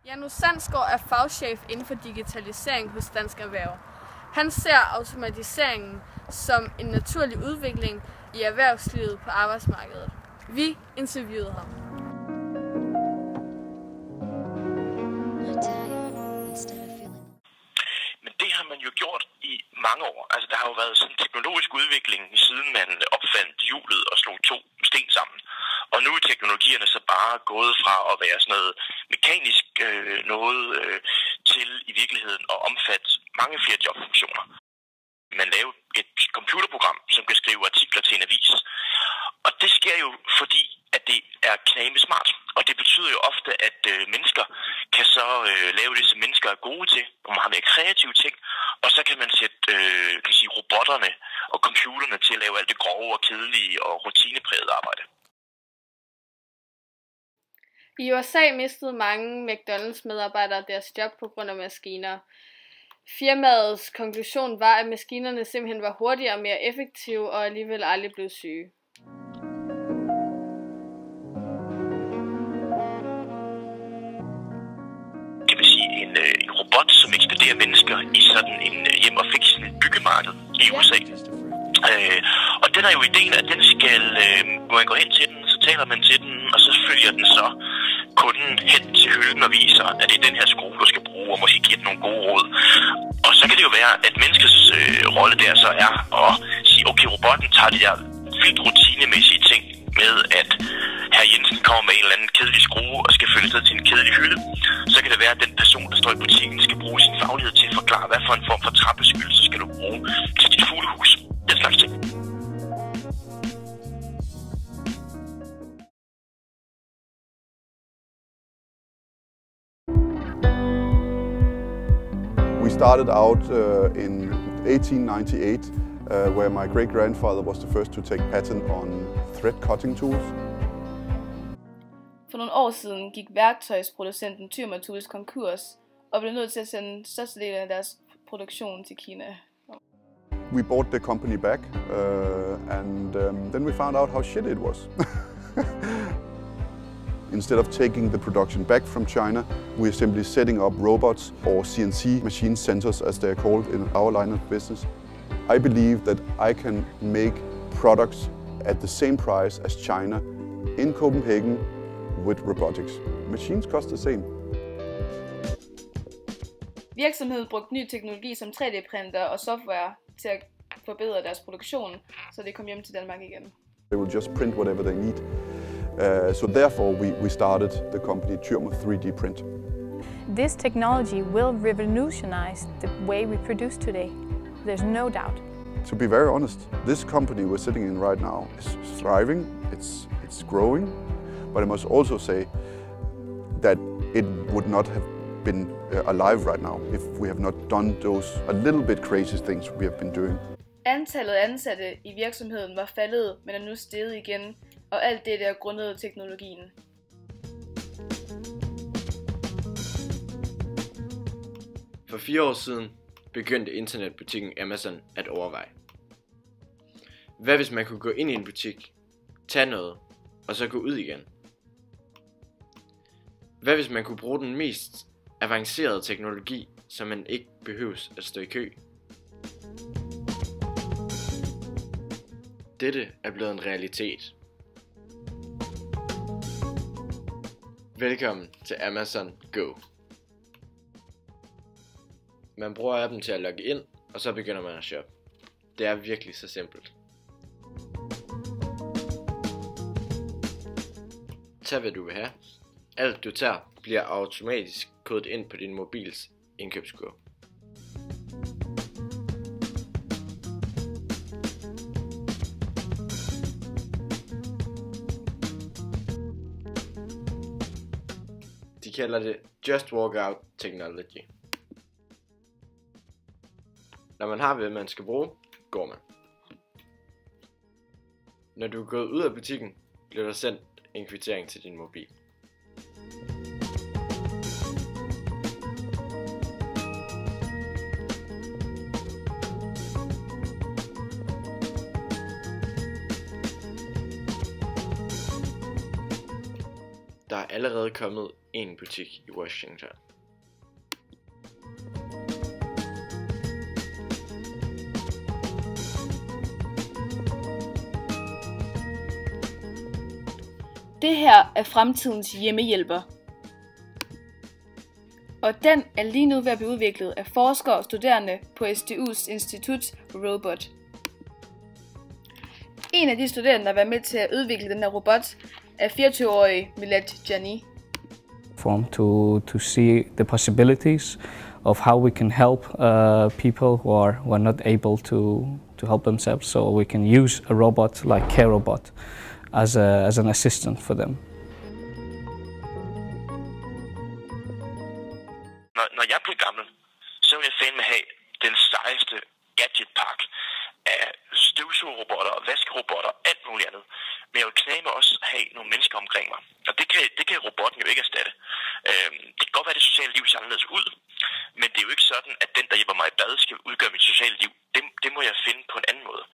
Janus Sandsgaard er fagchef inden for digitalisering hos Dansk Erhverv. Han ser automatiseringen som en naturlig udvikling i erhvervslivet på arbejdsmarkedet. Vi interviewede ham. Men det har man jo gjort i mange år. Altså der har jo været sådan en teknologisk udvikling, siden man opfandt hjulet og slog to sten sammen. Og nu er teknologierne så bare gået fra at være sådan noget mekanisk noget til i virkeligheden at omfatte mange flere jobfunktioner. Man laver et computerprogram, som kan skrive artikler til en avis. Og det sker jo fordi, at det er knageme-smart. Og det betyder jo ofte, at mennesker kan så lave det, som mennesker er gode til, hvor man har mere kreative ting. Og så kan man sætte robotterne og computerne til at lave alt det grove og kedelige og rutineprægede arbejde. I USA mistede mange McDonald's-medarbejdere deres job på grund af maskiner. Firmaets konklusion var, at maskinerne simpelthen var hurtigere og mere effektive og alligevel aldrig blev syge. Det vil sige en robot, som ekspederer mennesker i sådan en hjem- og byggemarked i USA. Og den er jo ideen, at den skal, man går hen til den, så taler man til den, og så følger den så kunden hen til hylden og viser, at det er den her skrue, du skal bruge, og måske giver den nogle gode råd. Og så kan det jo være, at menneskets rolle der så er at sige, okay, robotten tager de der vildt rutinemæssige ting med, at herr Jensen kommer med en eller anden kedelig skrue og skal følge sig til en kedelig hylde. Så kan det være, at den person, der står i butikken, skal bruge sin faglighed til at forklare, hvad for en form for trappeskyld, så skal du bruge til dit fuglehus. Den slags ting. We started out in 1898, where my great-grandfather was the first to take patent on thread cutting tools. For nogle år siden gik værktøjsproducenten Thyma Tools konkurs og blev nødt til at sende størstedelen af deres produktion til Kina. We bought the company back, and then we found out how shit it was. Instead of taking the production back from China, we're simply setting up robots or CNC machine centers, as they're called in our line of business. I believe that I can make products at the same price as China in Copenhagen with robotics. Machines cost the same. Virksomheden brugte ny teknologi som 3D-printer og software til at forbedre deres produktion, så det kom hjem til Danmark igen. They will just print whatever they need. So therefore we started the company Thyma 3D Print. This technology will revolutionize the way we produce today. There's no doubt. To be very honest, this company we're sitting in right now is thriving, it's growing, but I must also say that it would not have been alive right now if we have not done those a little bit crazy things we have been doing. Antallet af ansatte i virksomheden var faldet, men er nu steget igen, og alt det er grundet af teknologien. For 4 år siden begyndte internetbutikken Amazon at overveje. Hvad hvis man kunne gå ind i en butik, tage noget, og så gå ud igen? Hvad hvis man kunne bruge den mest avancerede teknologi, så man ikke behøves at stå i kø? Dette er blevet en realitet. Velkommen til Amazon Go. Man bruger appen til at logge ind, og så begynder man at shoppe. Det er virkelig så simpelt. Tag hvad du vil have. Alt du tager bliver automatisk kodet ind på din mobils indkøbskurv. De kalder det Just Walk Out Technology. Når man har hvad man skal bruge, går man. Når du er gået ud af butikken, bliver der sendt en kvittering til din mobil. Der er allerede kommet en butik i Washington. Det her er fremtidens hjemmehjælper. Og den er lige nu ved at blive udviklet af forskere og studerende på SDU's institut Robot. En af de studerende, der har været med til at udvikle den her robot, er 24-årige Milad Jani. To see the possibilities of how we can help people who are not able to help themselves, so we can use a robot like CareRobot as an assistant for them. Når jeg bliver gammel, så vil jeg fandme have den sejeste gadgetpakke af støvsugerrobotter og vaskerobotter og alt muligt andet. Men jeg vil knæme også have nogle mennesker omkring mig. Og det kan robotten jo ikke erstatte. Det kan godt være, at det sociale liv ser anderledes ud, men det er jo ikke sådan, at den, der hjælper mig i bad, skal udgøre